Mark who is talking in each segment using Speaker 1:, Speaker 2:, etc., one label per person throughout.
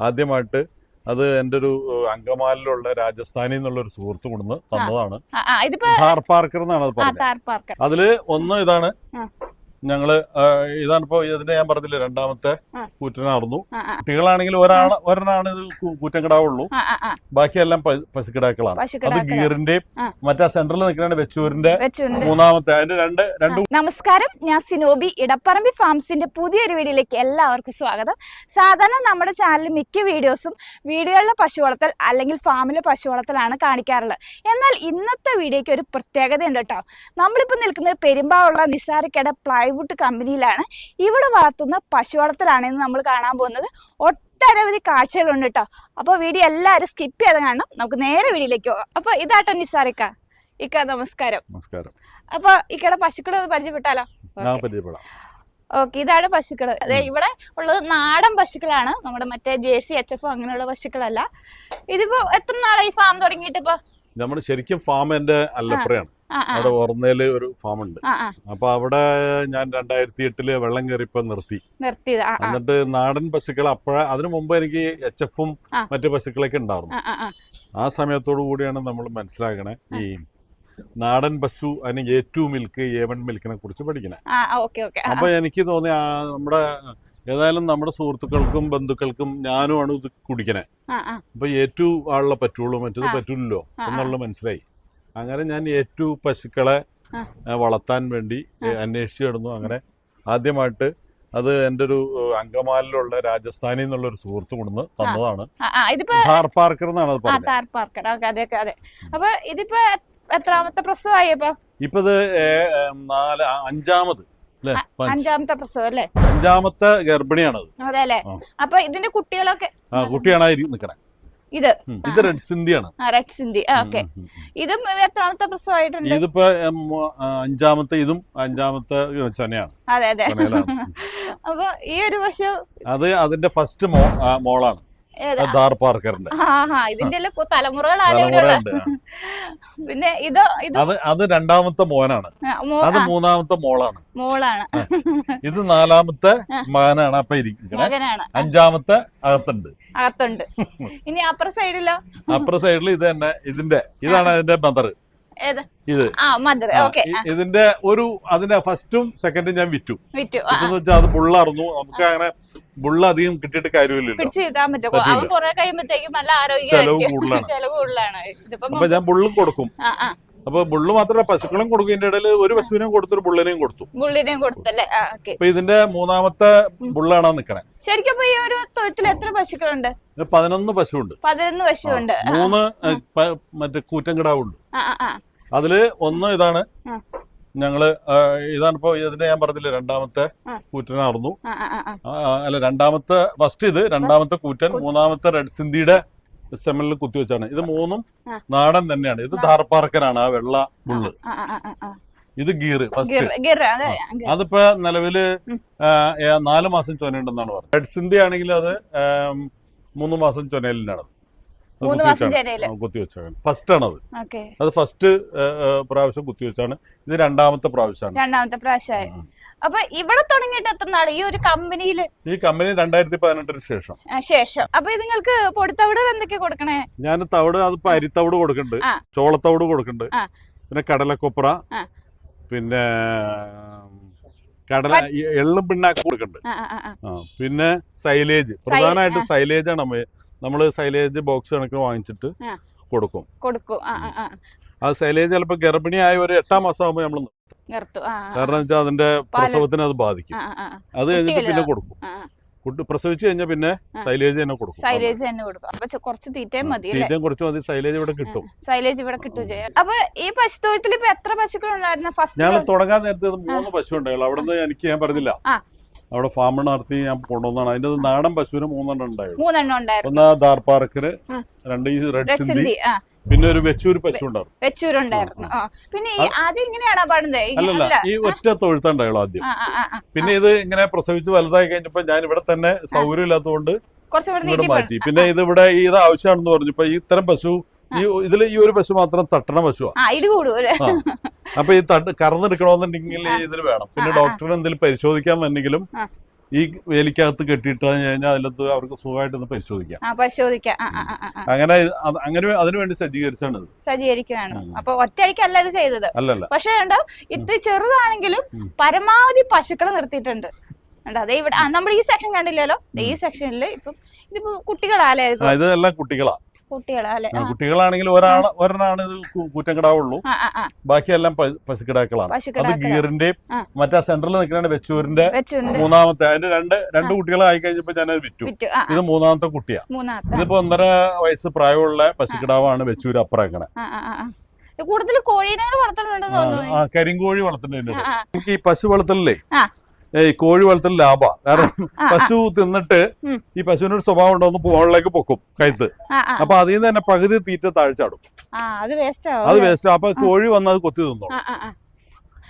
Speaker 1: ആദ്യമായിട്ട് അത് എൻ്റെ ഒരു അങ്കമാലിലുള്ള രാജസ്ഥാനിൽ നിന്നുള്ള ഒരു സുഹൃത്ത് കൊണ്ടുവന്ന് തന്നതാണ്. ഥാർ പാർക്കർ എന്നാണ് അത് പറഞ്ഞത്. അതില് ഒന്ന് ഇതാണ്, ഞങ്ങള് ഇതാണിപ്പോ ഇതിന്റെ ഞാൻ പറഞ്ഞില്ലേ രണ്ടാമത്തെ കൂറ്റനായിരുന്നു. കുട്ടികളാണെങ്കിൽ ഒരെണ്ണാണ് ഇത് കൂറ്റൻകിടാവുള്ളൂ, ബാക്കിയെല്ലാം പശുക്കിടാക്കളാണ്. അത് ഗീറിന്റെയും മറ്റേ സെന്ററിൽ നിൽക്കുന്ന വെച്ചൂരിന്റെ മൂന്നാമത്തെ, അതിന്റെ രണ്ട്.
Speaker 2: നമസ്കാരം, ഞാൻ സിനോബി. ഇടപ്പറമ്പി ഫാംസിന്റെ പുതിയൊരു വീഡിയോയിലേക്ക് എല്ലാവർക്കും സ്വാഗതം. സാധാരണ നമ്മുടെ ചാനലിൽ മിക്ക വീടുകളിലെ പശു വളർത്തൽ അല്ലെങ്കിൽ ഫാമിലെ പശു വളർത്തലാണ് കാണിക്കാറുള്ളത്. എന്നാൽ ഇന്നത്തെ വീഡിയോയ്ക്ക് ഒരു പ്രത്യേകത ഉണ്ട് കേട്ടോ. നമ്മളിപ്പോൾ നിൽക്കുന്നത് പെരുമ്പാവൂരുള്ള നിസാരക്കട പ്ലൈവുഡ് കമ്പനിയിലാണ്. ഇവിടെ വളർത്തുന്ന പശു വളർത്തലാണ് ഇന്ന് നമ്മൾ കാണാൻ പോകുന്നത്. ഒട്ടനവധി കാഴ്ചകളുണ്ട് കേട്ടോ. അപ്പോൾ വീഡിയോ എല്ലാവരും സ്കിപ്പ് ചെയ്ത് കാണണം. നമുക്ക് നേരെ വീഡിയോയിലേക്ക് പോകാം. അപ്പൊ ഇതാട്ടോ നിസാരിക്ക. ഇക്ക നമസ്കാരം. അപ്പൊ ഇക്കടെ പശുക്കളെ പരിചയപ്പെട്ടാലോ? ഓക്കെ, ഇതാണ് പശുക്കള്. അതെ, ഇവിടെ ഉള്ളത് നാടൻ പശുക്കളാണ്, നമ്മുടെ മറ്റേ ജേഴ്സി HF അങ്ങനെയുള്ള പശുക്കളല്ല. ഇതിപ്പോ എത്ര നാളായി ഫാം തുടങ്ങിയിട്ട്? ഇപ്പൊ
Speaker 1: നമ്മുടെ ശരിക്കും ഫാം എന്റെ അല്ലപ്പുറയാണ്. അവിടെ ഓർമ്മയില് ഒരു ഫാം ഉണ്ട്. അപ്പൊ അവിടെ ഞാൻ 2008 വെള്ളം കയറിയപ്പോ നിർത്തിയത്. എന്നിട്ട് നാടൻ പശുക്കൾ അതിനു മുമ്പ് എനിക്ക് HF മറ്റു പശുക്കളൊക്കെ ഉണ്ടായിരുന്നു. ആ സമയത്തോടു കൂടിയാണ് നമ്മൾ മനസ്സിലാക്കണേ ഈ നാടൻ പശു അതിന് A2 മിൽക്ക് A1 മിൽക്കിനെ കുറിച്ച് പഠിക്കണേ. അപ്പൊ എനിക്ക് തോന്നി നമ്മുടെ ഏതായാലും നമ്മുടെ സുഹൃത്തുക്കൾക്കും ബന്ധുക്കൾക്കും ഞാനുമാണ് ഇത് കുടിക്കണേ. അപ്പൊ A2 ആളുള്ള പറ്റുള്ളൂ, മറ്റത് പറ്റൂല്ലോ എന്നുള്ള മനസ്സിലായി. അങ്ങനെ ഞാൻ A2 പശുക്കളെ വളർത്താൻ വേണ്ടി അന്വേഷിച്ചു കിടന്നു. അങ്ങനെ ആദ്യമായിട്ട് അത് എൻ്റെ ഒരു അങ്കമാലിലുള്ള രാജസ്ഥാനിൽ നിന്നുള്ള ഒരു സുഹൃത്ത് കൊണ്ടുവന്ന് തന്നതാണ്. ഥാർ പാർക്കർ എന്നാണ് അത് പറഞ്ഞത്.
Speaker 2: അപ്പൊ ഇതിപ്പോ എത്രാമത്തെ പ്രസവമായി?
Speaker 1: ഇപ്പൊ ഇത്
Speaker 2: അഞ്ചാമത്തെ പ്രസവം അല്ലേ?
Speaker 1: അഞ്ചാമത്തെ ഗർഭിണിയാണത്.
Speaker 2: അതെ അല്ലേ? അപ്പൊ ഇതിന്റെ കുട്ടികളൊക്കെ
Speaker 1: കുട്ടിയാണ് നിക്കണേ. ഇത് റെഡ് സിന്ധിയാണ്.
Speaker 2: റെഡ് സിന്ധി. ഓക്കെ, ഇതും എത്രാമത്തെ പ്രസവമായിട്ടുണ്ട്?
Speaker 1: ഇതിപ്പോ അഞ്ചാമത്തെ, ഇതും അഞ്ചാമത്തെ ചനയാണ്.
Speaker 2: അതെ അതെ. അപ്പൊ ഈ ഒരു പശു
Speaker 1: അതിന്റെ ഫസ്റ്റ് മോളാണ് ഥാർ പാർക്കറിന്റെ.
Speaker 2: ഇതിന്റെ തലമുറകളാണ്. പിന്നെ
Speaker 1: അത് രണ്ടാമത്തെ മോനാണ്, അത് മൂന്നാമത്തെ മോളാണ്. ഇത് നാലാമത്തെ മകനാണ്. അപ്പൊ ഇരിക്കുന്നത് അഞ്ചാമത്തെ അകത്തുണ്ട്.
Speaker 2: ഇനി അപ്പുറ സൈഡിലോ?
Speaker 1: അപ്പുറ സൈഡിൽ ഇത് തന്നെ, ഇതാണ് അതിന്റെ മദർ. ഇതിന്റെ അതിന്റെ ഫസ്റ്റും സെക്കൻഡും ഞാൻ വിറ്റു എന്ന് വെച്ചാൽ അത് ബുള്ളായിരുന്നു. നമുക്ക് അങ്ങനെ ബുള്ള അധികം കിട്ടിയിട്ട് കാര്യമില്ലല്ലോ, ചെലവ് കൂടുതലാണ്. അപ്പൊ ഞാൻ ബുള്ളും കൊടുക്കും. അപ്പൊ ബുള്ള് മാത്രമല്ല പശുക്കളും കൊടുക്കും. ഇതിന്റെ ഇടയിൽ ഒരു പശുവിനെയും കൊടുത്തു, ഒരു ബുള്ളിനെയും
Speaker 2: കൊടുത്തല്ലേ.
Speaker 1: അപ്പൊ ഇതിന്റെ മൂന്നാമത്തെ ബുള്ളാണ് നിക്കണേ.
Speaker 2: ശരിക്കും ഈ ഒരു തൊഴുത്തിൽ എത്ര പശുക്കളുണ്ട്?
Speaker 1: 11 പശുവുണ്ട്.
Speaker 2: 11 പശുവുണ്ട്.
Speaker 1: 3 മറ്റേ കൂറ്റൻകിടാവുണ്ട്. അതില് ഒന്ന് ഇതാണ്, ഞങ്ങള് ഇതാണിപ്പോ ഇതിന്റെ ഞാൻ പറഞ്ഞില്ലേ രണ്ടാമത്തെ കൂറ്റനായിരുന്നു. അല്ല, ഫസ്റ്റ് ഇത് രണ്ടാമത്തെ കൂറ്റൻ, മൂന്നാമത്തെ റെഡ് സിന്ധിയുടെ സെമലിൽ കുത്തിവെച്ചാണ്. ഇത് മൂന്നും നാടൻ തന്നെയാണ്. ഇത് ഥാർ പാർക്കറാണ്, ആ വെള്ള ബുള്ള്. ഇത് ഗീർ ഫസ്റ്റ്. അതിപ്പോ നിലവില് 4 മാസം ചൊനയുണ്ടെന്നാണ് പറഞ്ഞത്. റെഡ് സിന്ധി ആണെങ്കിൽ അത് 3 മാസം ചൊനയിലാണ് കുത്തിവെച്ചാണ്. ഫസ്റ്റ് ആണത്. അത് ഫസ്റ്റ് പ്രാവശ്യം കുത്തിവെച്ചാണ്. ഇത് രണ്ടാമത്തെ പ്രാവശ്യമാണ്.
Speaker 2: അപ്പൊ ഇവിടെ തുടങ്ങിയിട്ട് എത്ര നാള് ഈ ഒരു കമ്പനിയില്?
Speaker 1: ഈ കമ്പനി 2018 ശേഷം.
Speaker 2: അപ്പൊ ഇത് നിങ്ങൾക്ക് പൊടിത്തവിട് എന്തൊക്കെ കൊടുക്കണേ?
Speaker 1: ഞാൻ തവിട്, അതിപ്പോ അരിത്തവിട് കൊടുക്കുന്നുണ്ട്, ചോളത്തവിട് കൊടുക്കുന്നുണ്ട്, പിന്നെ കടലക്കൊപ്ര, പിന്നെ എള്ളും പിണ്ണാക്ക് കൊടുക്കുന്നുണ്ട്, പിന്നെ സൈലേജ്. പ്രധാനമായിട്ട് സൈലേജ് ആണ്. നമ്മള് സൈലേജ് ബോക്സ് കണക്കിന് വാങ്ങിച്ചിട്ട് കൊടുക്കും. അത് സൈലേജ് ചിലപ്പോ ഗർഭിണിയായ ഒരു 8-ാം മാസം ആകുമ്പോ നമ്മൾ നിർത്തും. കാരണം വെച്ചാൽ അതിന്റെ പ്രസവത്തിന് അത് ബാധിക്കും. അത് കഴിഞ്ഞിട്ട് പിന്നെ കൊടുക്കും. പ്രസവിച്ചു കഴിഞ്ഞാൽ പിന്നെ സൈലേജ് തന്നെ കൊടുക്കും.
Speaker 2: കുറച്ച് തീറ്റയും
Speaker 1: കുറച്ച് മതി. സൈലേജ് ഇവിടെ കിട്ടും.
Speaker 2: അപ്പൊ ഈ പശുത്തൊഴുത്തിൽ ഇപ്പൊ എത്ര പശുക്കളുണ്ടായിരുന്നു?
Speaker 1: ഞാൻ തുടങ്ങാൻ നേരത്തെ 3 പശു ഉണ്ടായുള്ളൂ. അവിടെ നിന്ന് എനിക്ക് ഞാൻ പറഞ്ഞില്ല, അവിടെ ഫാം നടത്തി ഞാൻ കൊണ്ടുവന്നാണ്. അതിന്റെ നാടൻ പശുവിന് 3 ഉണ്ടായിരുന്നു. ഒന്ന് ഥാർ പാർക്കര്, 2 ഈ റെഡ് സിന്ധി, പിന്നെ ഒരു വെച്ചൂര് പശു
Speaker 2: ഉണ്ടായിരുന്നു. പിന്നെ
Speaker 1: അല്ലല്ല, ഈ ഒറ്റ തൊഴുത്തുണ്ടായുള്ളൂ ആദ്യം. പിന്നെ ഇത് ഇങ്ങനെ പ്രസവിച്ച് വലുതായി കഴിഞ്ഞപ്പോ ഞാൻ ഇവിടെ തന്നെ സൗകര്യം ഇല്ലാത്തതുകൊണ്ട് ഇങ്ങോട്ട് മാറ്റി. പിന്നെ ഇത് ഇവിടെ ഇത് ആവശ്യമാണെന്ന് പറഞ്ഞു. ഇപ്പൊ ഈ ഇത്തരം പശു ഇതില് ഈ ഒരു പശു മാത്രം തട്ടണ പശുവാണ്. അപ്പൊ ഈ കറന്നെടുക്കണമെന്നുണ്ടെങ്കിൽ ഇതിൽ വേണം. പിന്നെ ഡോക്ടറിന് എന്തെങ്കിലും പരിശോധിക്കാൻ വന്നെങ്കിലും ഈ വേലിക്കകത്ത് കെട്ടിയിട്ട് കഴിഞ്ഞാൽ അതിലത്ത് അവർക്ക് സുഖമായിട്ടൊന്ന് പരിശോധിക്കാം. അങ്ങനെ അതിനുവേണ്ടി
Speaker 2: സജ്ജീകരിക്കുകയാണ്. അപ്പൊ ഒറ്റയ്ക്കല്ല ഇത് ചെയ്തത്.
Speaker 1: അല്ലല്ല.
Speaker 2: പക്ഷെ ഇത് ചെറുതാണെങ്കിലും പരമാവധി പശുക്കളെ നിർത്തിയിട്ടുണ്ട്. അതെ, ഇവിടെ നമ്മുടെ ഈ സെക്ഷൻ കണ്ടില്ലല്ലോ. ഈ സെക്ഷനിൽ ഇതിപ്പോ കുട്ടികളാല്ലേ?
Speaker 1: ഇതെല്ലാം കുട്ടികളാണെങ്കിൽ ഒരെണ്ണാണ് ഇത് കൂറ്റൻകിടാവുള്ളൂ. ബാക്കിയെല്ലാം പശുക്കിടാക്കളാണ്. അത് ഗീറിന്റെയും മറ്റേ സെന്ററിൽ നിൽക്കുന്ന വെച്ചൂരിന്റെ മൂന്നാമത്തെ. അതിന്റെ രണ്ട് കുട്ടികളെ ആയി കഴിഞ്ഞപ്പോ ഞാനത് വിറ്റു. ഇത് മൂന്നാമത്തെ കുട്ടിയാ. ഇതിപ്പോ 1.5 വയസ്സ് പ്രായമുള്ള പശുക്കിടാവാണ് വെച്ചൂര് അപ്പുറം.
Speaker 2: കൂടുതൽ കോഴീനെ വളർത്തുന്നുണ്ടെന്ന് തോന്നുന്നു.
Speaker 1: കരിങ്കോഴി വളർത്തുന്നുണ്ട്. എനിക്ക് ഈ പശു വളർത്തലില്ലേ, കോഴി വളർത്തൽ ലാഭമാണ്. കാരണം പശു തിന്നിട്ട് ഈ പശുവിനൊരു സ്വഭാവം ഉണ്ടോ, മുകളിലേക്ക് പൊക്കും കഴുത്ത്. അപ്പൊ അതിൽ നിന്ന് തന്നെ പകുതി തീറ്റ താഴ്ചാടും. അത് വേസ്റ്റ്. അപ്പൊ കോഴി വന്ന് അത് കൊത്തി തിന്നോ.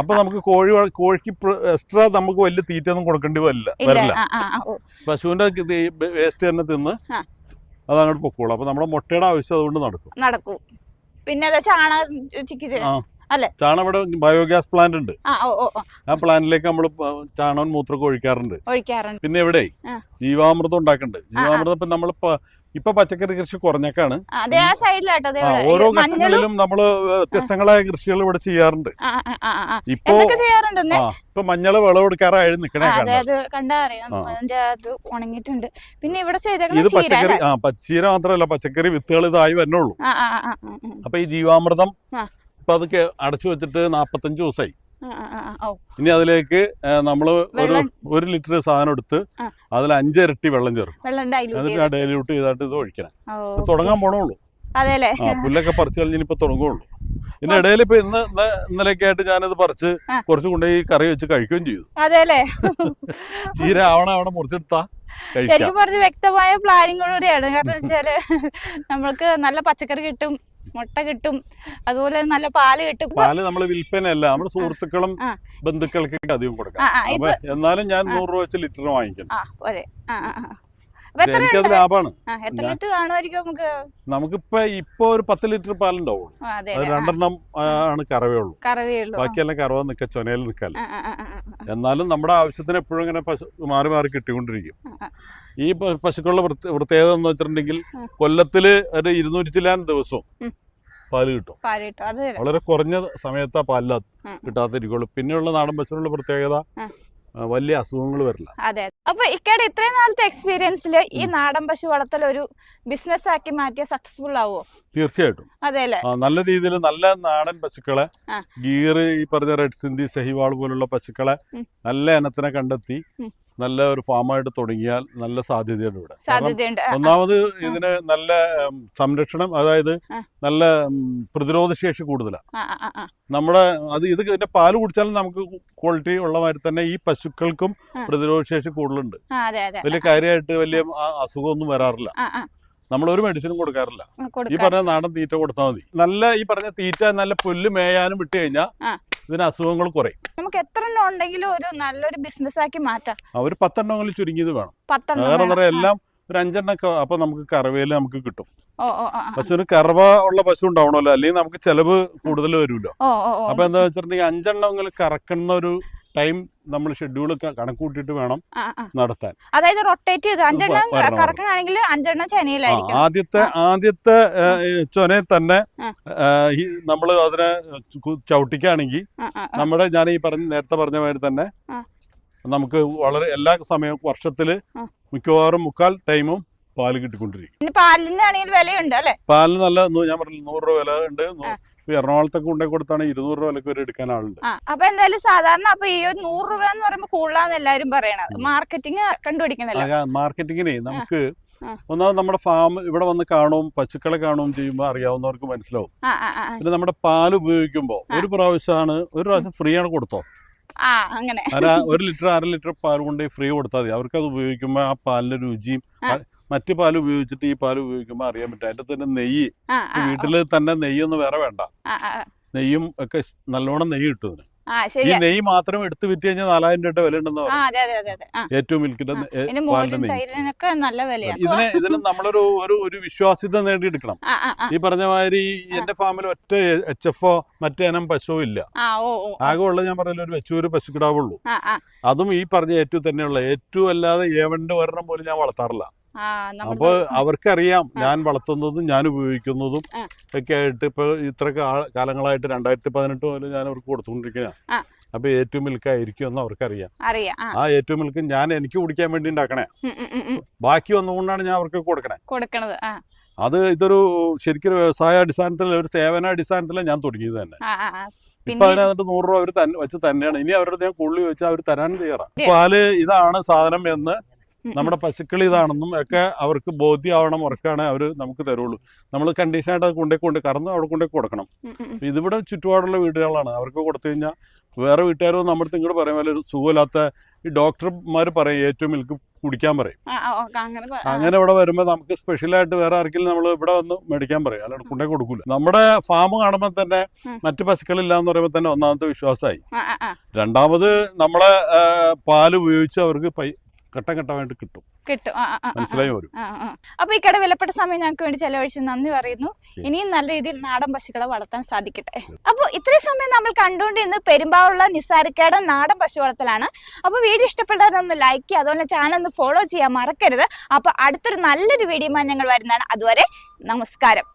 Speaker 1: അപ്പൊ നമുക്ക് കോഴിക്ക് എക്സ്ട്രാ നമുക്ക് വലിയ തീറ്റ ഒന്നും കൊടുക്കേണ്ടി വരില്ല. പശുവിന്റെ വേസ്റ്റ് തന്നെ തിന്ന് അത് അങ്ങോട്ട് പൊക്കോളൂ. അപ്പൊ നമ്മുടെ മുട്ടയുടെ ആവശ്യം അതുകൊണ്ട് നടക്കും.
Speaker 2: പിന്നെ
Speaker 1: ചാണകം ഇവിടെ ബയോഗ്യാസ് പ്ലാന്റ് ഉണ്ട്. ആ പ്ലാന്റിലേക്ക് നമ്മൾ ചാണകം മൂത്രമൊക്കെ ഒഴിക്കാറുണ്ട്. പിന്നെ ഇവിടെ ജീവാമൃതം ഉണ്ടാക്കുന്നുണ്ട്. ജീവാമൃതം ഇപ്പൊ നമ്മൾ ഇപ്പൊ പച്ചക്കറി കൃഷി കുറഞ്ഞേക്കാണ്. ഓരോ ഘട്ടങ്ങളിലും നമ്മള് വ്യത്യസ്തങ്ങളായ കൃഷികൾ ഇവിടെ ചെയ്യാറുണ്ട്. ഇപ്പൊ മഞ്ഞള് വിളവെടുക്കാറായി നിക്കണേ.
Speaker 2: പിന്നെ ഇവിടെ
Speaker 1: ഇത് പച്ചക്കറി ചീര മാത്രമല്ല, പച്ചക്കറി വിത്തുകൾ ഇതായി വരണുള്ളൂ. അപ്പൊ ഈ ജീവാമൃതം ഇപ്പൊ അതൊക്കെ അടച്ചു വെച്ചിട്ട് 45 ദിവസമായി. ഇനി അതിലേക്ക് നമ്മള് 1 ലിറ്റർ സാധനം എടുത്ത് അതിൽ 5 ഇരട്ടി വെള്ളം ചേർക്കും. എന്നിട്ട് ഡൈല്യൂട്ട് ചെയ്തിട്ട് ഇത് ഒഴിക്കണം. തുടങ്ങാൻ പോണുള്ളൂ. പുല്ലൊക്കെ പറിച്ചു കഴിഞ്ഞാൽ ഇപ്പൊ തുടങ്ങുള്ളൂ. ഇതിന്റെ ഇടയിൽ ഇപ്പൊ ഇന്നലെയൊക്കെ ആയിട്ട് ഞാനത് പറിച്ച് കുറച്ച് കൊണ്ടുപോയി കറി വെച്ച് കഴിക്കുകയും ചെയ്തു. ചീര അവിടെ മുറിച്ചെടുത്താ
Speaker 2: എനിക്ക് പറഞ്ഞ് വ്യക്തമായ പ്ലാനിങ്ങോടെയാണ്. കാരണം വെച്ചാല് നമ്മൾക്ക് നല്ല പച്ചക്കറി കിട്ടും, മുട്ട കിട്ടും, അതുപോലെ നല്ല പാല് കിട്ടും.
Speaker 1: പാല് നമ്മള് വിൽപ്പനയല്ല, നമ്മുടെ സുഹൃത്തുക്കളും ബന്ധുക്കൾക്കൊക്കെ അധികം കൊടുക്കാം. എന്നാലും ഞാൻ 100 രൂപ വെച്ച് ലിറ്റർ വാങ്ങിക്കണം. എനിക്കത് ലാഭമാണ്. നമുക്കിപ്പോ ഒരു 10 ലിറ്റർ പാലുണ്ടാവുള്ളൂ. 2 ആണ് കറവയുള്ളൂ. ബാക്കിയെല്ലാം കറവ നിക്ക ചൊനയിൽ നിൽക്കാൻ. എന്നാലും നമ്മുടെ ആവശ്യത്തിന് എപ്പോഴും ഇങ്ങനെ മാറി മാറി കിട്ടിക്കൊണ്ടിരിക്കും. ഈ പശുക്കളുടെ പ്രത്യേകത എന്ന് വെച്ചിട്ടുണ്ടെങ്കിൽ കൊല്ലത്തില് ഒരു 200 ചില്ലാൻ ദിവസവും പാല് കിട്ടും. വളരെ കുറഞ്ഞ സമയത്താ പാലില്ല കിട്ടാതിരിക്കുള്ളൂ. പിന്നെയുള്ള നാടൻ പശുവിനുള്ള പ്രത്യേകത വലിയ അസുഖങ്ങൾ വരില്ല.
Speaker 2: അതെ. അപ്പൊ ഇക്കയുടെ ഇത്രയും നാളത്തെ എക്സ്പീരിയൻസില് ഈ നാടൻ പശു വളർത്തൽ ഒരു ബിസിനസ് ആക്കി മാറ്റിയ സക്സസ്ഫുൾ ആവോ?
Speaker 1: തീർച്ചയായിട്ടും.
Speaker 2: അതെല്ലേ?
Speaker 1: നല്ല രീതിയിൽ നല്ല നാടൻ പശുക്കളെ, ഗീർ, ഈ പറഞ്ഞ റെഡ് സിന്ധി, സഹിവാൾ പോലുള്ള പശുക്കളെ നല്ല ഇനത്തിനെ കണ്ടെത്തി നല്ല ഒരു ഫാമായിട്ട് തുടങ്ങിയാൽ നല്ല സാധ്യതയുണ്ട് ഇവിടെ. ഒന്നാമത് ഇതിന് നല്ല സംരക്ഷണം, അതായത് നല്ല പ്രതിരോധ ശേഷി കൂടുതലാണ്. നമ്മുടെ ഇതിന്റെ പാല് കുടിച്ചാലും നമുക്ക് ക്വാളിറ്റി ഉള്ള മാതിരി തന്നെ ഈ പശുക്കൾക്കും പ്രതിരോധ ശേഷി കൂടുതലുണ്ട്. വലിയ കാര്യമായിട്ട് വലിയ അസുഖമൊന്നും വരാറില്ല. നമ്മളൊരു മെഡിസിനും കൊടുക്കാറില്ല. ഈ പറഞ്ഞ നാടൻ തീറ്റ കൊടുത്താൽ മതി. നല്ല ഈ പറഞ്ഞ തീറ്റ നല്ല പുല്ല് മേയാനും വിട്ട് കഴിഞ്ഞാൽ ഇതിന് അസുഖങ്ങൾ കുറയും.
Speaker 2: നമുക്ക് എത്ര എണ്ണം ഉണ്ടെങ്കിലും ഒരു നല്ലൊരു ബിസിനസ് ആക്കി മാറ്റാം.
Speaker 1: ഒരു 10 എണ്ണമെങ്കിലും ചുരുങ്ങിയത് വേണം. വേറെ എല്ലാം ഒരു 5 എണ്ണൊക്കെ അപ്പൊ നമുക്ക് കറവയില് നമുക്ക് കിട്ടും. പശുവിന് കറവ ഉള്ള പശു ഉണ്ടാവണല്ലോ, അല്ലെങ്കിൽ നമുക്ക് ചെലവ് കൂടുതൽ വരുമല്ലോ. അപ്പൊ എന്താ വെച്ചിട്ടുണ്ടെങ്കിൽ 5 എണ്ണമെങ്കിലും കറക്കുന്ന ഒരു ടൈം നമ്മൾ ഷെഡ്യൂൾ കണക്കൂട്ടിട്ട് വേണം നടത്താൻ.
Speaker 2: അതായത് റൊട്ടേറ്റ് ചെയ്ത് 5 എണ്ണം കറക്കണമെങ്കിൽ 5 എണ്ണം ചെനയിലായിരിക്കും.
Speaker 1: ആദ്യത്തെ ചൊനയിൽ തന്നെ നമ്മൾ അതിനെ ചവിട്ടിക്കുകയാണെങ്കിൽ നമ്മുടെ ഞാൻ ഈ നേരത്തെ പറഞ്ഞ മാതിരി തന്നെ നമുക്ക് വളരെ എല്ലാ സമയവും വർഷത്തില് മിക്കവാറും 3/4 ടൈമും പാല് കിട്ടിക്കൊണ്ടിരിക്കും.
Speaker 2: പാലിനാണെങ്കിൽ വിലയുണ്ട് അല്ലെ?
Speaker 1: പാലിന് നല്ല ഞാൻ പറഞ്ഞു 100 രൂപ വില ഉണ്ട്. എറണാകുളത്തൊക്കെ കൊണ്ടുപോയി കൊടുത്താണ് 200 രൂപ വിലക്ക് വരെ എടുക്കാൻ ആളുണ്ട്.
Speaker 2: അപ്പൊ എന്തായാലും സാധാരണ അപ്പൊ ഈ ഒരു 100 രൂപ എന്ന് പറയുമ്പോ കൂടുതലാന്ന് എല്ലാവരും പറയണത്. മാർക്കറ്റിംഗ് കണ്ടുപിടിക്കുന്നില്ല.
Speaker 1: മാർക്കറ്റിങ്ങിനെ നമുക്ക് ഒന്നാമത് നമ്മുടെ ഫാം ഇവിടെ വന്ന് കാണും, പശുക്കളെ കാണുകയും ചെയ്യുമ്പോൾ അറിയാവുന്നവർക്ക് മനസ്സിലാവും. പിന്നെ നമ്മുടെ പാൽ ഉപയോഗിക്കുമ്പോ ഒരു പ്രാവശ്യം ഫ്രീ ആണ് കൊടുത്തോ. 1 ലിറ്റർ 1/2 ലിറ്റർ പാൽ കൊണ്ട് ഫ്രീ കൊടുത്താൽ മതി. അവർക്ക് അത് ഉപയോഗിക്കുമ്പോ ആ പാലിന്റെ രുചിയും മറ്റു പാൽ ഉപയോഗിച്ചിട്ട് ഈ പാൽ ഉപയോഗിക്കുമ്പോൾ അറിയാൻ പറ്റും. അതിന്റെ തന്നെ നെയ്യ്, വീട്ടില് തന്നെ നെയ്യൊന്നും വേറെ വേണ്ട. നെയ്യും ഒക്കെ നല്ലോണം നെയ്യ് കിട്ടും. ഈ നെയ്യ് മാത്രം എടുത്ത് വിറ്റ് കഴിഞ്ഞാൽ 4000 രൂപ വില ഉണ്ടെന്ന് പറഞ്ഞു. ഏറ്റവും മിൽക്കിന്റെ
Speaker 2: നല്ല വിലയാണ്.
Speaker 1: ഇതിന് നമ്മളൊരു ഒരു വിശ്വാസ്യത നേടിയെടുക്കണം. ഈ പറഞ്ഞ മാതിരി എന്റെ ഫാമിൽ ഒറ്റ HFO മറ്റേ ഇനം പശുവോ ഇല്ല. ആകെ ഉള്ള ഞാൻ പറഞ്ഞ ഒരു വെച്ചൂര് പശുക്കിടാവുള്ളൂ. അതും ഈ പറഞ്ഞ ഏറ്റവും തന്നെയുള്ള ഏറ്റവും അല്ലാതെ ഏവന്റെ ഒരെണ്ണം പോലും ഞാൻ വളർത്താറില്ല. അപ്പൊ അവർക്കറിയാം ഞാൻ വളർത്തുന്നതും ഞാൻ ഉപയോഗിക്കുന്നതും ഒക്കെ ആയിട്ട് ഇപ്പൊ ഇത്ര കാലങ്ങളായിട്ട് 2018 മുതൽ ഞാൻ അവർക്ക് കൊടുത്തുകൊണ്ടിരിക്കുന്ന. അപ്പൊ ഏറ്റവും മിൽക്ക് ആയിരിക്കും എന്ന് അവർക്കറിയാം. ആ ഏറ്റവും മിൽക്ക് ഞാൻ എനിക്ക് കുടിക്കാൻ വേണ്ടി ഉണ്ടാക്കണേ. ബാക്കി വന്നുകൊണ്ടാണ് ഞാൻ അവർക്ക് കൊടുക്കണത്. അത് ഇതൊരു ശരിക്കും വ്യവസായ അടിസ്ഥാനത്തിൽ ഒരു സേവന അടിസ്ഥാനത്തിലാണ് ഞാൻ തുടങ്ങിയത് തന്നെ. ഇപ്പൊ അതിനകത്ത് 100 രൂപ അവർ വെച്ച് തന്നെയാണ്. ഇനി അവരുടെ ഞാൻ കൂടുതൽ ചോദിച്ചാൽ അവർ തരാൻ തയ്യാറാണ്. പാല് ഇതാണ് സാധനം എന്ന് നമ്മുടെ പശുക്കൾ ഇതാണെന്നും ഒക്കെ അവർക്ക് ബോധ്യമാവണം. ഉറക്കാണ് അവർ നമുക്ക് തരുള്ളൂ. നമ്മൾ കണ്ടീഷനായിട്ട് അത് കൊണ്ട് കറന്ന് അവിടെ കൊണ്ടേ കൊടുക്കണം. ഇതിവിടെ ചുറ്റുപാടുള്ള വീടുകളാണ്. അവർക്ക് കൊടുത്തു കഴിഞ്ഞാൽ വേറെ വീട്ടുകാരോ നമ്മുടെ ഇങ്ങോട്ട് പറയാൻ പോലെ സുഖമില്ലാത്ത ഈ ഡോക്ടർമാർ പറയും ഏറ്റവും മിൽക്ക് കുടിക്കാൻ പറയും. അങ്ങനെ ഇവിടെ വരുമ്പോൾ നമുക്ക് സ്പെഷ്യലായിട്ട് വേറെ ആർക്കെങ്കിലും നമ്മൾ ഇവിടെ വന്ന് മേടിക്കാൻ പറയും. അല്ലാണ്ട് കൊണ്ടേ കൊടുക്കൂല. നമ്മുടെ ഫാം കാണുമ്പോൾ തന്നെ മറ്റു പശുക്കളില്ലാന്ന് പറയുമ്പോൾ തന്നെ ഒന്നാമത്തെ വിശ്വാസമായി. രണ്ടാമത് നമ്മളെ പാല് ഉപയോഗിച്ച് അവർക്ക് ഘട്ടം ഘട്ടമായിട്ട് കിട്ടും. മനസ്സിലായി വരും.
Speaker 2: അപ്പൊ ഈ വിലപ്പെട്ട സമയം ഞങ്ങൾക്ക് വേണ്ടി ചെലവഴിച്ച് നന്ദി പറയുന്നു. ഇനിയും നല്ല രീതിയിൽ നാടൻ പശുക്കളെ വളർത്താൻ സാധിക്കട്ടെ. അപ്പൊ ഇത്രയും സമയം നമ്മൾ കണ്ടുകൊണ്ടിരുന്ന പെരുമ്പാവൂരുള്ള നിസാരിക്കയുടെ നാടൻ പശു വളർത്തലാണ്. അപ്പൊ വീഡിയോ ഇഷ്ടപ്പെട്ടവരൊന്ന് ലൈക്ക് ചെയ്യുക, അതുപോലെ ചാനൽ ഒന്ന് ഫോളോ ചെയ്യാൻ മറക്കരുത്. അപ്പൊ അടുത്തൊരു നല്ലൊരു വീഡിയോയുമായി ഞങ്ങൾ വരുന്നതാണ്. അതുവരെ നമസ്കാരം.